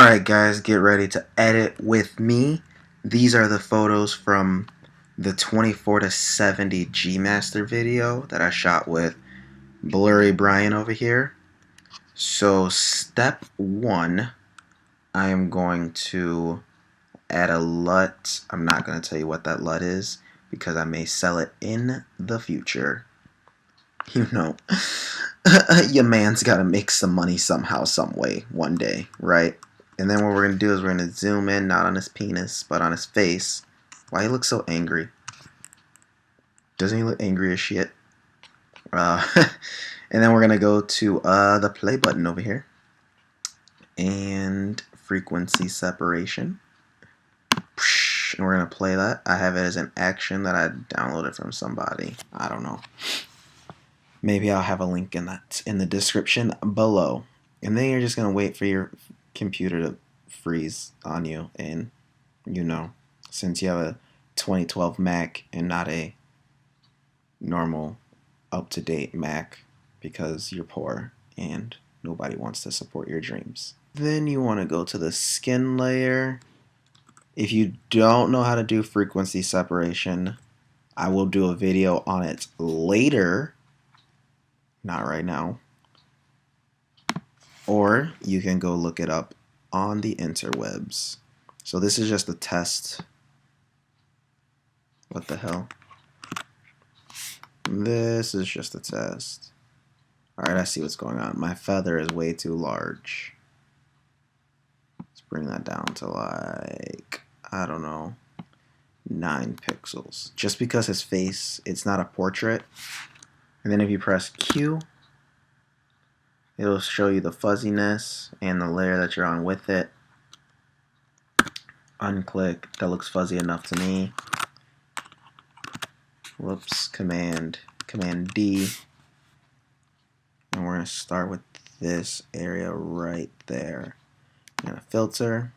Alright guys, get ready to edit with me. These are the photos from the 24 to 70 G Master video that I shot with Blurry Brian over here. So step 1, I am going to add a LUT. I'm not going to tell you what that LUT is because I may sell it in the future. You know, your man's got to make some money somehow, some way, one day, right? And then what we're going to do is we're going to zoom in, not on his penis, but on his face. Why he looks so angry? Doesn't he look angry as shit? And then we're going to go to the play button over here. And frequency separation. And we're going to play that. I have it as an action that I downloaded from somebody. I don't know. Maybe I'll have a link in the description below. And then you're just going to wait for your computer to freeze on you. And, you know, since you have a 2012 Mac and not a normal up-to-date Mac because you're poor and nobody wants to support your dreams. Then you want to go to the skin layer. If you don't know how to do frequency separation, I will do a video on it later. Not right now. Or you can go look it up on the interwebs. So this is just a test. What the hell? This is just a test. Alright, I see what's going on. My feather is way too large. Let's bring that down to like, I don't know, 9 pixels. Just because his face, it's not a portrait. And then if you press Q, it'll show you the fuzziness and the layer that you're on with it. Unclick, that looks fuzzy enough to me. Whoops, Command D. And we're going to start with this area right there. I'm going to filter,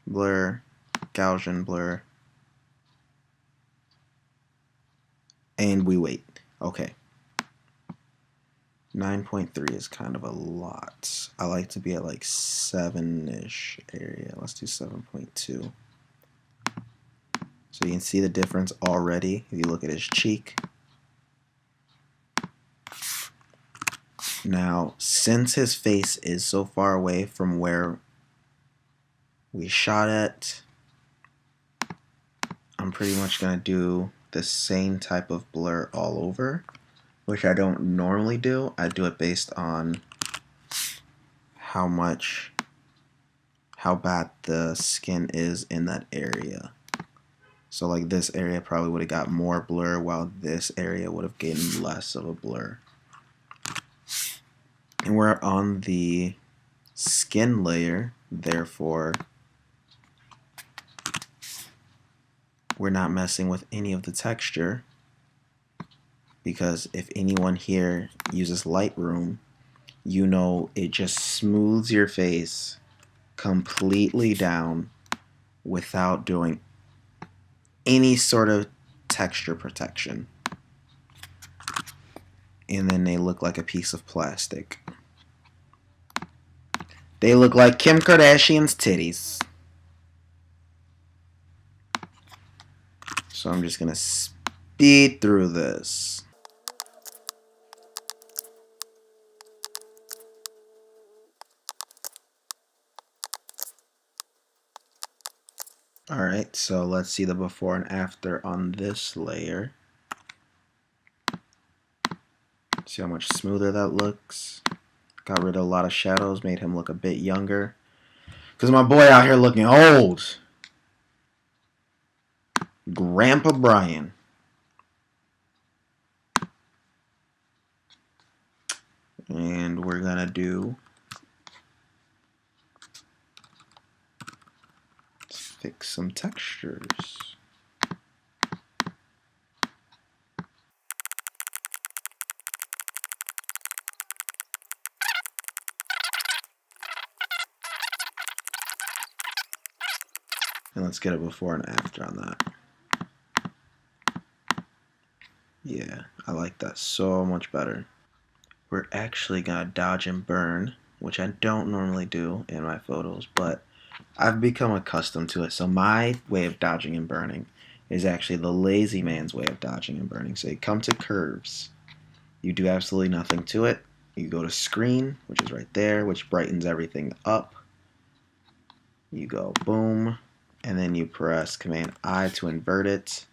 blur, Gaussian blur. And we wait. Okay. 9.3 is kind of a lot. I like to be at like 7-ish area. Let's do 7.2. So you can see the difference already if you look at his cheek. Now, since his face is so far away from where we shot it, I'm pretty much going to do the same type of blur all over, which I don't normally do. I do it based on how bad the skin is in that area. So like this area probably would have got more blur while this area would have gotten less of a blur. And we're on the skin layer, therefore we're not messing with any of the texture, because if anyone here uses Lightroom, you know it just smooths your face completely down without doing any sort of texture protection. And then they look like a piece of plastic. They look like Kim Kardashian's titties. So I'm just gonna speed through this. Alright, so let's see the before and after on this layer. See how much smoother that looks. Got rid of a lot of shadows, made him look a bit younger. Because my boy out here looking old. Grandpa Brian. And we're going to do... fix some textures. And let's get a before and after on that. Yeah, I like that so much better. We're actually going to dodge and burn, which I don't normally do in my photos, but I've become accustomed to it. So my way of dodging and burning is actually the lazy man's way of dodging and burning. So you come to curves. You do absolutely nothing to it. You go to screen, which is right there, which brightens everything up. You go boom, and then you press Command I to invert it.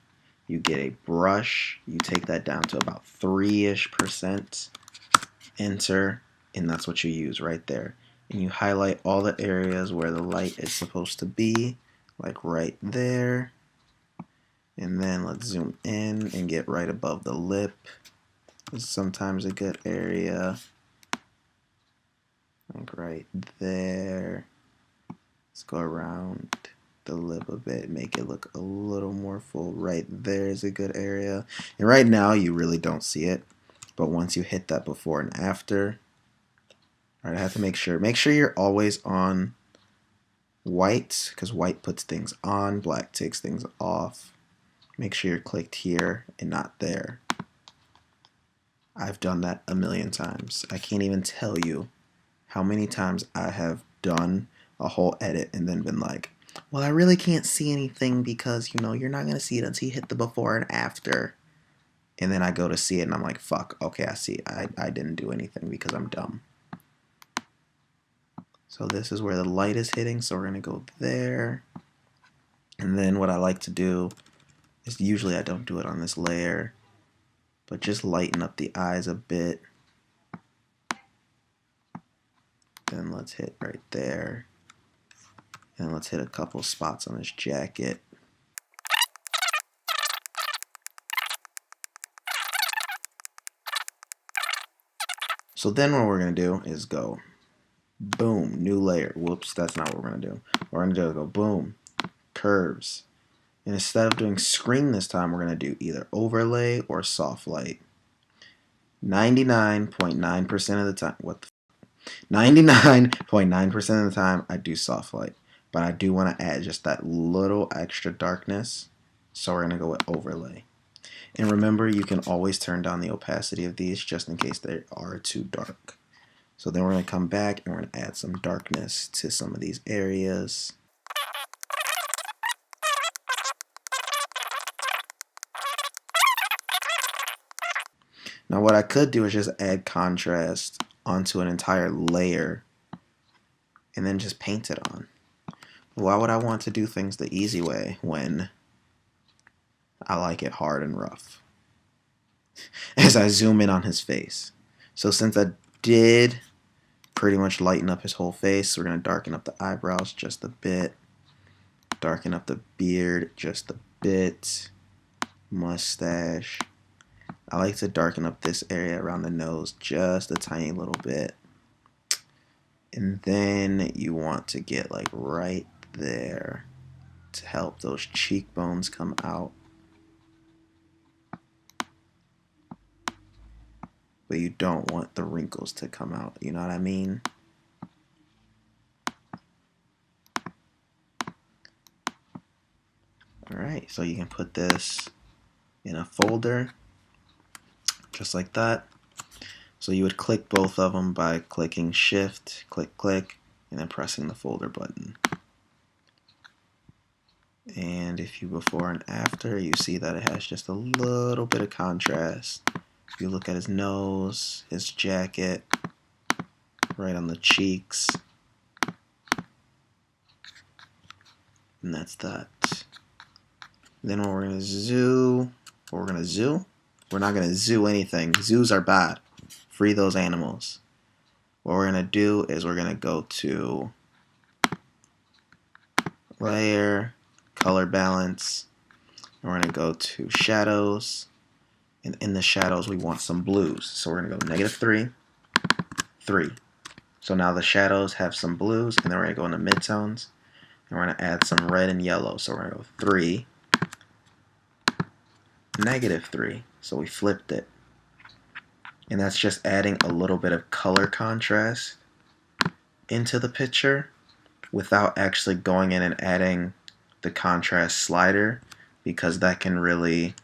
You get a brush. You take that down to about 3-ish%. Enter, and that's what you use right there. And you highlight all the areas where the light is supposed to be, like right there. And then let's zoom in and get right above the lip. This is sometimes a good area. Like right there. Let's go around the lip a bit, make it look a little more full. Right there is a good area. And right now you really don't see it, but once you hit that before and after, all right, I have to make sure you're always on white, because white puts things on, black takes things off. Make sure you're clicked here and not there. I've done that a million times. I can't even tell you how many times I have done a whole edit and then been like, well, I really can't see anything because, you know, you're not going to see it until you hit the before and after. And then I go to see it and I'm like, fuck, okay, I see. I didn't do anything because I'm dumb. So this is where the light is hitting, so we're going to go there. And then what I like to do is, usually I don't do it on this layer, but just lighten up the eyes a bit. Then let's hit right there. And let's hit a couple spots on his jacket. So then what we're going to do is go boom, new layer. Whoops, that's not what we're going to do. What we're going to do is go boom, curves. And instead of doing screen this time, we're going to do either overlay or soft light. 99.9% of the time, 99.9% of the time I do soft light, but I do want to add just that little extra darkness, so we're going to go with overlay. And remember, you can always turn down the opacity of these just in case they are too dark. So then we're going to come back and we're going to add some darkness to some of these areas. Now what I could do is just add contrast onto an entire layer and then just paint it on. Why would I want to do things the easy way when I like it hard and rough? As I zoom in on his face. So since I did pretty much lighten up his whole face, we're going to darken up the eyebrows just a bit. Darken up the beard just a bit. Mustache. I like to darken up this area around the nose just a tiny little bit. And then you want to get like right there to help those cheekbones come out. But you don't want the wrinkles to come out, you know what I mean? Alright, so you can put this in a folder, just like that. So you would click both of them by clicking Shift, click, click, and then pressing the folder button. And if you before and after, you see that it has just a little bit of contrast. If you look at his nose, his jacket, right on the cheeks, and that's that. Then what we're going to zoo, we're not going to zoo anything. Zoos are bad. Free those animals. What we're going to do is we're going to go to layer, color balance, and we're going to go to shadows, and in the shadows we want some blues. So we're going to go -3, 3. So now the shadows have some blues, and then we're going to go into midtones, and we're going to add some red and yellow. So we're going to go 3, -3. So we flipped it. And that's just adding a little bit of color contrast into the picture without actually going in and adding the contrast slider, because that can really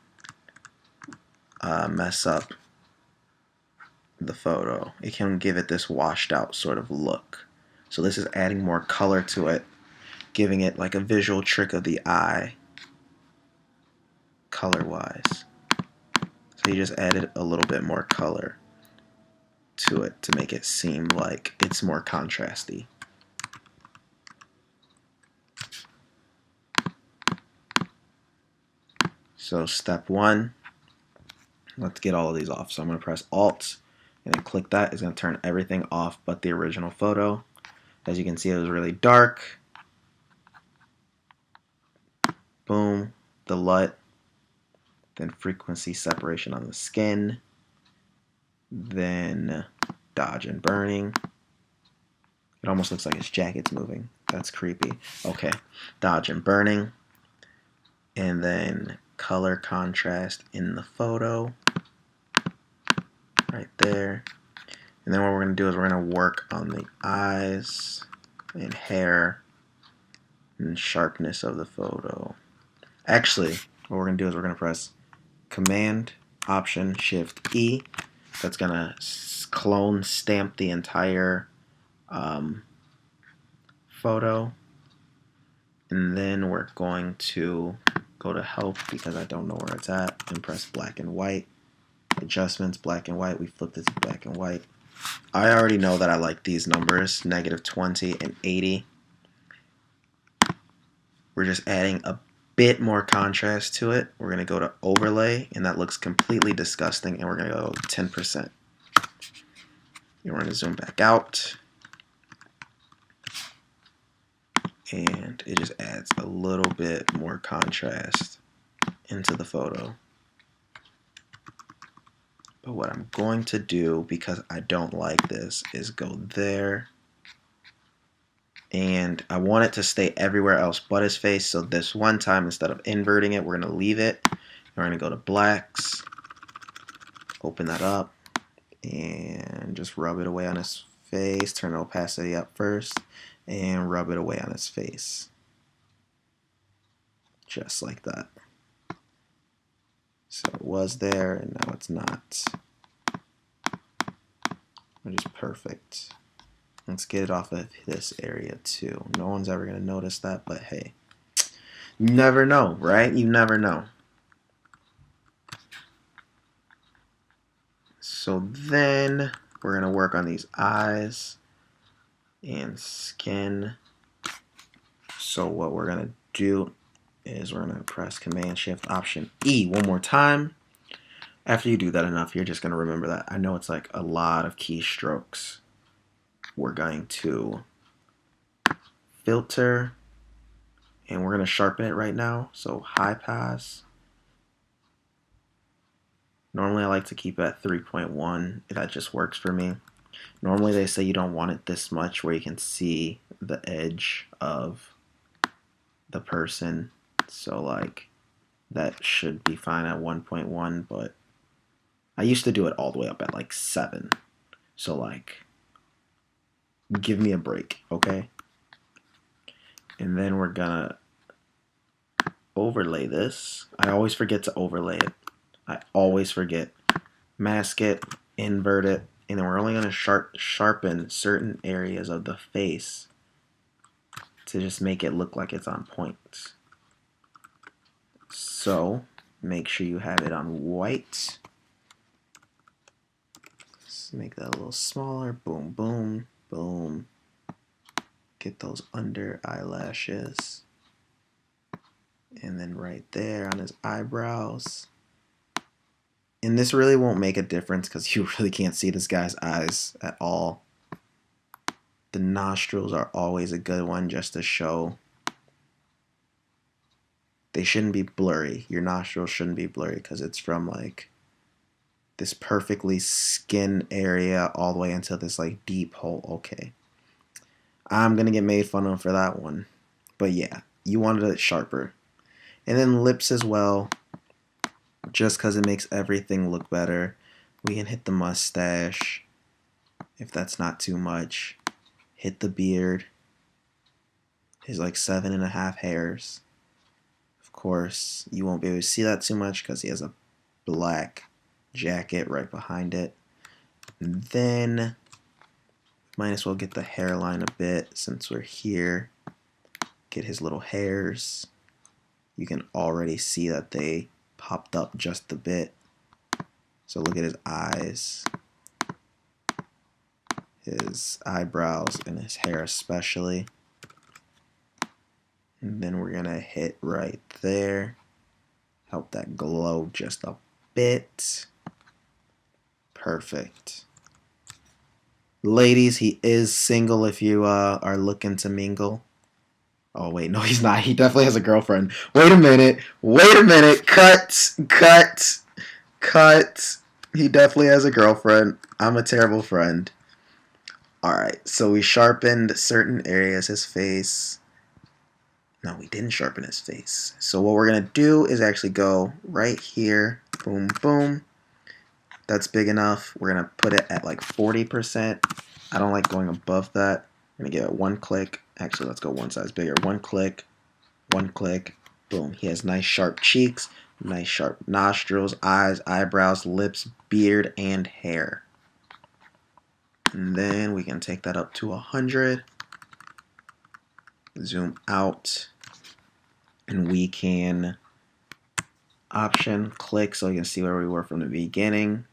mess up the photo. It can give it this washed out sort of look. So this is adding more color to it giving it like a visual trick of the eye color wise. So you just added a little bit more color to it to make it seem like it's more contrasty. So step one, let's get all of these off. So I'm going to press Alt and then click that. It's going to turn everything off but the original photo. As you can see, it was really dark. Boom, the LUT, then frequency separation on the skin, then dodge and burning. It almost looks like his jacket's moving. That's creepy. Okay, dodge and burning, and then color contrast in the photo right there. And then what we're going to do is we're going to work on the eyes and hair and sharpness of the photo. Actually, what we're going to do is we're going to press Command, Option, Shift, E. That's going to clone stamp the entire photo. And then we're going to go to Help because I don't know where it's at and press black and white. Adjustments, black and white. We flipped it to black and white. I already know that I like these numbers, -20 and 80. We're just adding a bit more contrast to it. We're going to go to Overlay, and that looks completely disgusting, and we're going to go 10%. And we're going to zoom back out, and it just adds a little bit more contrast into the photo. But what I'm going to do, because I don't like this, is go there. And I want it to stay everywhere else but his face. So this one time, instead of inverting it, we're going to leave it. And we're going to go to blacks. Open that up. And just rub it away on his face. Turn the opacity up first. And rub it away on his face. Just like that. So it was there, and now it's not. Which is perfect. Let's get it off of this area too. No one's ever going to notice that, but hey. You never know, right? You never know. So then we're going to work on these eyes and skin. So what we're going to do is we're going to press Command Shift Option E one more time. After you do that enough, you're just going to remember that. I know it's like a lot of keystrokes. We're going to filter, and we're going to sharpen it right now. So high pass. Normally I like to keep it at 3.1. That just works for me. Normally they say you don't want it this much where you can see the edge of the person. So like that should be fine at 1.1, but I used to do it all the way up at like 7. So like give me a break, okay? And then we're gonna overlay this. I always forget to overlay it. I always forget. Mask it, invert it, and then we're only gonna sharpen certain areas of the face to just make it look like it's on point. So make sure you have it on white. Let's make that a little smaller. Boom, boom, boom. Get those under eyelashes. And then right there on his eyebrows. And this really won't make a difference because you really can't see this guy's eyes at all. The nostrils are always a good one just to show. They shouldn't be blurry. Your nostrils shouldn't be blurry because it's from like this perfectly skin area all the way into this like deep hole. Okay. I'm going to get made fun of for that one. But yeah, you wanted it sharper. And then lips as well. Just because it makes everything look better. We can hit the mustache if that's not too much. Hit the beard. His like 7.5 hairs. Of course, you won't be able to see that too much because he has a black jacket right behind it. And then might as well get the hairline a bit since we're here. get his little hairs. You can already see that they popped up just a bit. So look at his eyes, his eyebrows, and his hair especially. And then we're gonna hit right there. Help that glow just a bit. Perfect. Ladies, he is single if you are looking to mingle. Oh, wait, no, he's not. He definitely has a girlfriend. Wait a minute. Wait a minute. Cut. Cut. Cut. He definitely has a girlfriend. I'm a terrible friend. Alright, so we sharpened certain areas, his face. No, we didn't sharpen his face. So what we're going to do is actually go right here. Boom, boom. That's big enough. We're going to put it at like 40%. I don't like going above that. I'm going to give it one click. Actually, let's go one size bigger. One click. One click. Boom. He has nice sharp cheeks, nice sharp nostrils, eyes, eyebrows, lips, beard, and hair. And then we can take that up to 100. Zoom out. And we can option click so you can see where we were from the beginning.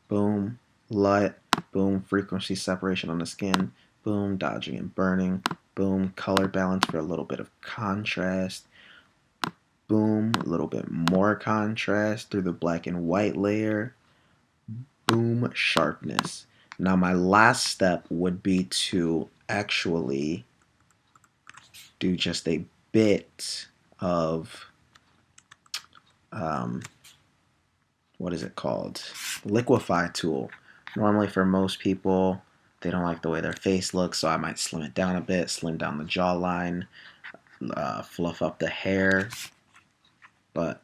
Boom. LUT. Boom. Frequency separation on the skin. Boom. Dodging and burning. Boom. Color balance for a little bit of contrast. Boom. A little bit more contrast through the black and white layer. Boom. Sharpness. Now my last step would be to actually do just a bit of what is it called? Liquify tool. Normally for most people, they don't like the way their face looks, so I might slim it down a bit, slim down the jawline, fluff up the hair. But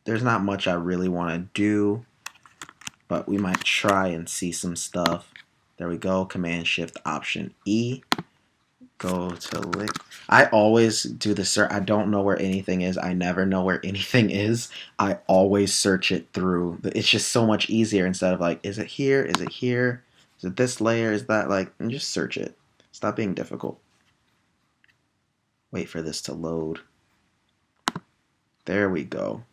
there's not much I really want to do, but we might try and see some stuff. There we go. Command Shift Option E. Go to lick. I always do the search. I don't know where anything is. I never know where anything is. I always search it through. It's just so much easier instead of like, is it here? Is it here? Is it this layer? Is that like, and just search it. Stop being difficult. Wait for this to load. There we go.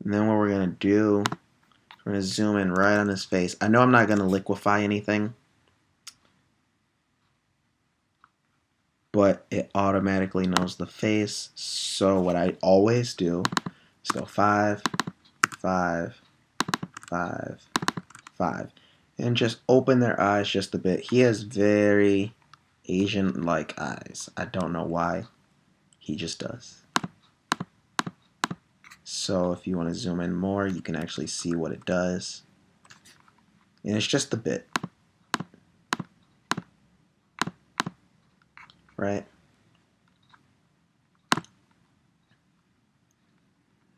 And then what we're going to do, we're going to zoom in right on his face. I know I'm not going to liquefy anything, but it automatically knows the face. So what I always do is go 5, 5, 5, 5, and just open their eyes just a bit. He has very Asian-like eyes. I don't know why. He just does. So if you want to zoom in more, you can actually see what it does. And it's just a bit. Right?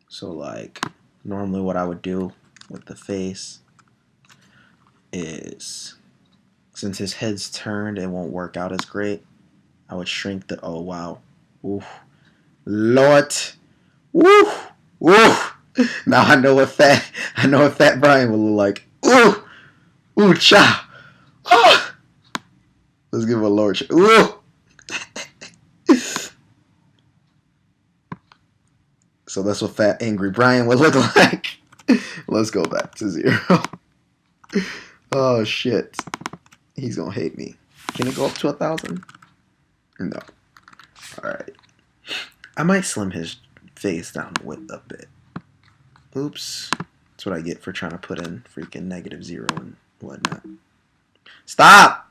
So like, normally what I would do with the face is, since his head's turned, it won't work out as great. I would shrink the, oh wow. Oof. Lord. Woo! Woo! Now I know what fat Brian will look like. Ooh! Ooh, cha! Oh! Let's give him a lower cha. Ooh! So that's what fat angry Brian would look like. Let's go back to 0. Oh shit. He's gonna hate me. Can it go up to 1,000? No. Alright. I might slim his face down a bit. Oops. That's what I get for trying to put in freaking -0 and whatnot. Stop!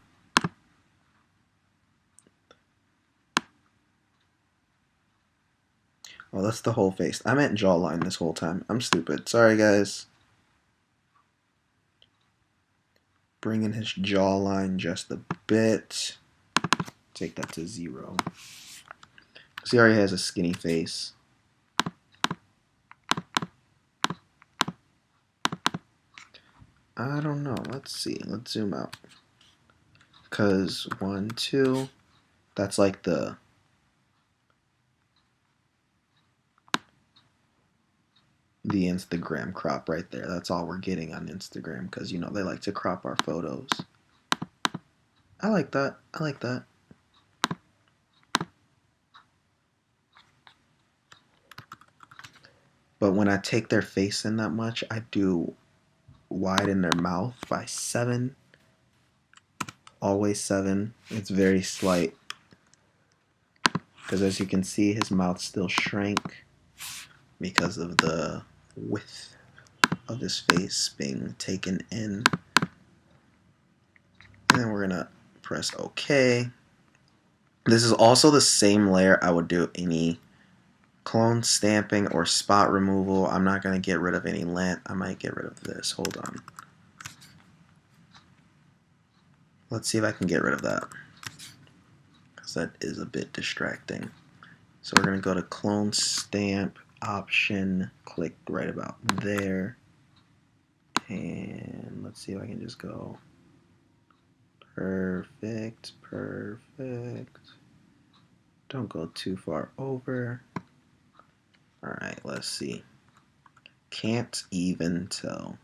Oh, that's the whole face. I meant jawline this whole time. I'm stupid. Sorry, guys. Bring in his jawline just a bit. Take that to 0. Because he already has a skinny face. I don't know. Let's see. Let's zoom out. Because 1, 2, that's like the Instagram crop right there. That's all we're getting on Instagram because, you know, they like to crop our photos. I like that. I like that. But when I take their face in that much, I do widen their mouth by 7. Always 7. It's very slight. Because as you can see, his mouth still shrank because of the width of his face being taken in. And then we're going to press OK. This is also the same layer I would do any clone stamping or spot removal. I'm not going to get rid of any lint. I might get rid of this. Hold on. Let's see if I can get rid of that, because that is a bit distracting. So we're going to go to clone stamp option, click right about there, and let's see if I can just go perfect. Don't go too far over. Alright, let's see. Can't even tell.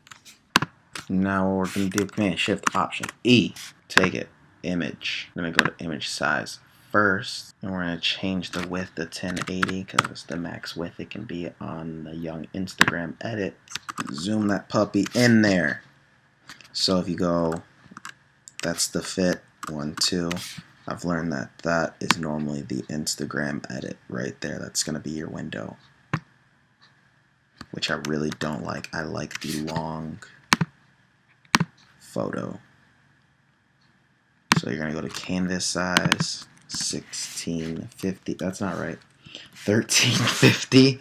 Now what we're going to do, Command Shift Option E, take it, image. I'm going to go to image size first, and we're going to change the width to 1080 because it's the max width it can be on the young Instagram edit. Zoom that puppy in there. So if you go, that's the fit, 1, 2. I've learned that that is normally the Instagram edit right there. That's going to be your window, which I really don't like. I like the long photo. So you're going to go to canvas size, 1650. That's not right. 1350.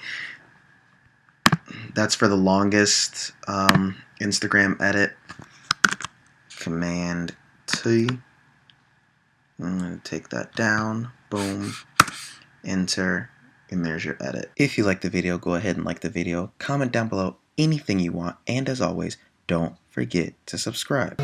That's for the longest Instagram edit. Command T. I'm going to take that down. Boom. Enter. And there's your edit. If you like the video, go ahead and like the video. Comment down below anything you want. And as always, don't forget to subscribe.